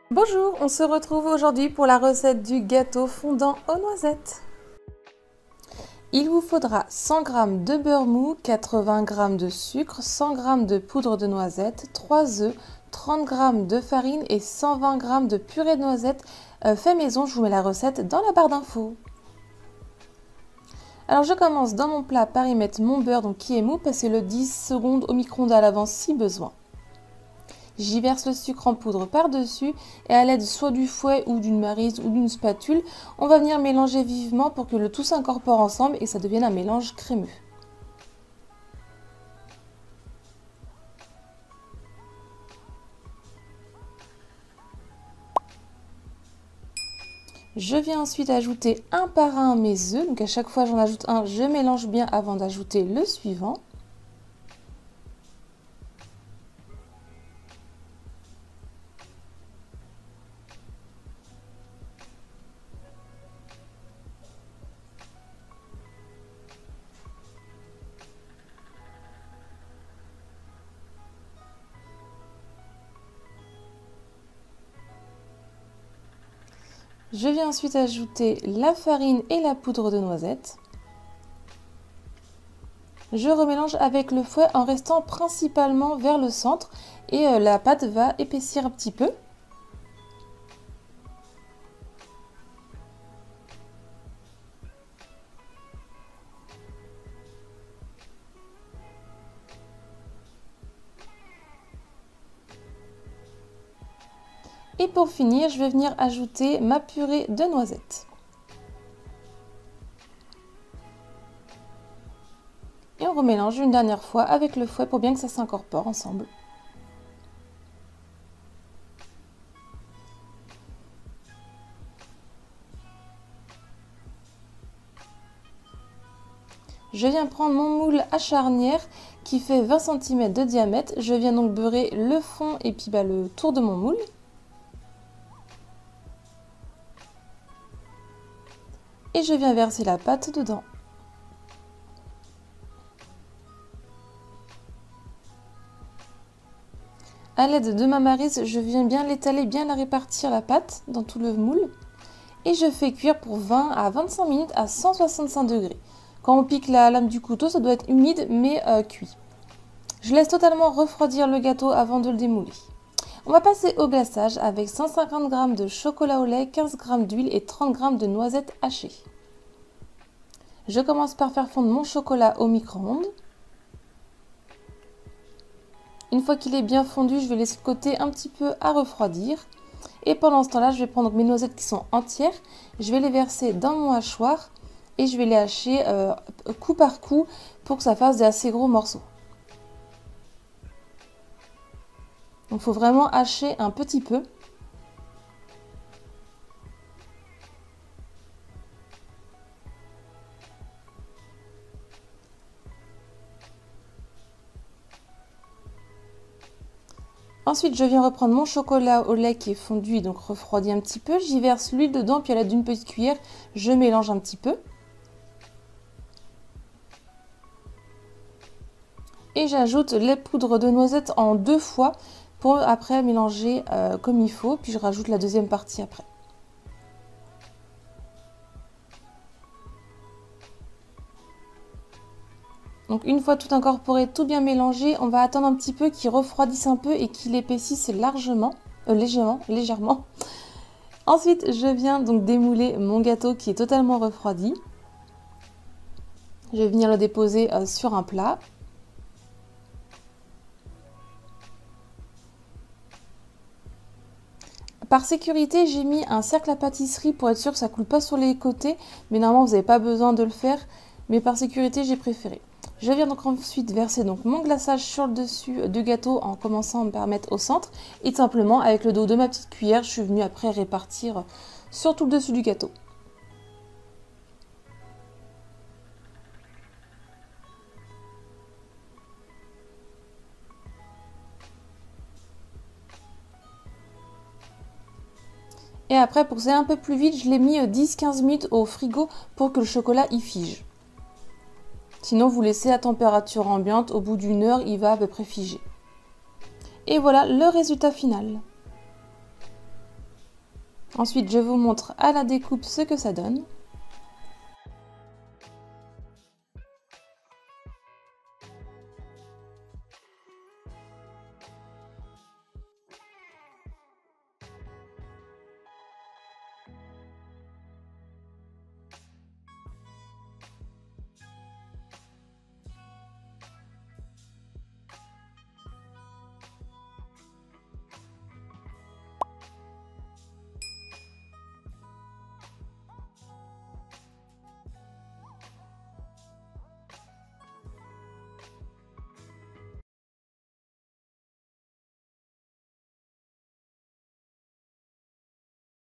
Bonjour, on se retrouve aujourd'hui pour la recette du gâteau fondant aux noisettes. Il vous faudra 100 g de beurre mou, 80 g de sucre, 100 g de poudre de noisette, 3 œufs, 30 g de farine et 120 g de purée de noisettes fait maison. Je vous mets la recette dans la barre d'infos. Alors je commence dans mon plat par y mettre mon beurre qui est mou, passer-le 10 secondes au micro-ondes à l'avance si besoin. J'y verse le sucre en poudre par-dessus et à l'aide soit du fouet ou d'une maryse ou d'une spatule, on va venir mélanger vivement pour que le tout s'incorpore ensemble et ça devienne un mélange crémeux. Je viens ensuite ajouter un par un mes œufs, donc à chaque fois j'en ajoute un, je mélange bien avant d'ajouter le suivant. Je viens ensuite ajouter la farine et la poudre de noisette. Je remélange avec le fouet en restant principalement vers le centre et la pâte va épaissir un petit peu. Et pour finir, je vais venir ajouter ma purée de noisettes. Et on remélange une dernière fois avec le fouet pour bien que ça s'incorpore ensemble. Je viens prendre mon moule à charnière qui fait 20 cm de diamètre. Je viens donc beurrer le fond et puis le tour de mon moule. Et je viens verser la pâte dedans. A l'aide de ma maryse, je viens bien l'étaler, bien la répartir la pâte dans tout le moule. Et je fais cuire pour 20 à 25 minutes à 165 degrés. Quand on pique la lame du couteau, ça doit être humide mais cuit. Je laisse totalement refroidir le gâteau avant de le démouler. On va passer au glaçage avec 150 g de chocolat au lait, 15 g d'huile et 30 g de noisettes hachées. Je commence par faire fondre mon chocolat au micro-ondes. Une fois qu'il est bien fondu, je vais laisser de côté un petit peu à refroidir. Et pendant ce temps-là, je vais prendre mes noisettes qui sont entières. Je vais les verser dans mon hachoir et je vais les hacher coup par coup pour que ça fasse des assez gros morceaux. Donc il faut vraiment hacher un petit peu. Ensuite, je viens reprendre mon chocolat au lait qui est fondu et donc refroidi un petit peu. J'y verse l'huile dedans, puis à l'aide d'une petite cuillère, je mélange un petit peu. Et j'ajoute les poudres de noisettes en 2 fois pour après mélanger comme il faut. Puis je rajoute la deuxième partie après. Donc une fois tout incorporé, tout bien mélangé, on va attendre un petit peu qu'il refroidisse un peu et qu'il épaississe légèrement. Ensuite, je viens donc démouler mon gâteau qui est totalement refroidi. Je vais venir le déposer sur un plat. Par sécurité, j'ai mis un cercle à pâtisserie pour être sûr que ça ne coule pas sur les côtés. Mais normalement, vous n'avez pas besoin de le faire. Mais par sécurité, j'ai préféré. Je viens donc ensuite verser mon glaçage sur le dessus du gâteau en commençant par mettre au centre. Et tout simplement, avec le dos de ma petite cuillère, je suis venue après répartir sur tout le dessus du gâteau. Et après, pour que ça aille un peu plus vite, je l'ai mis 10-15 minutes au frigo pour que le chocolat y fige. Sinon, vous laissez à température ambiante, au bout d'1 heure, il va à peu près figer. Et voilà le résultat final. Ensuite, je vous montre à la découpe ce que ça donne.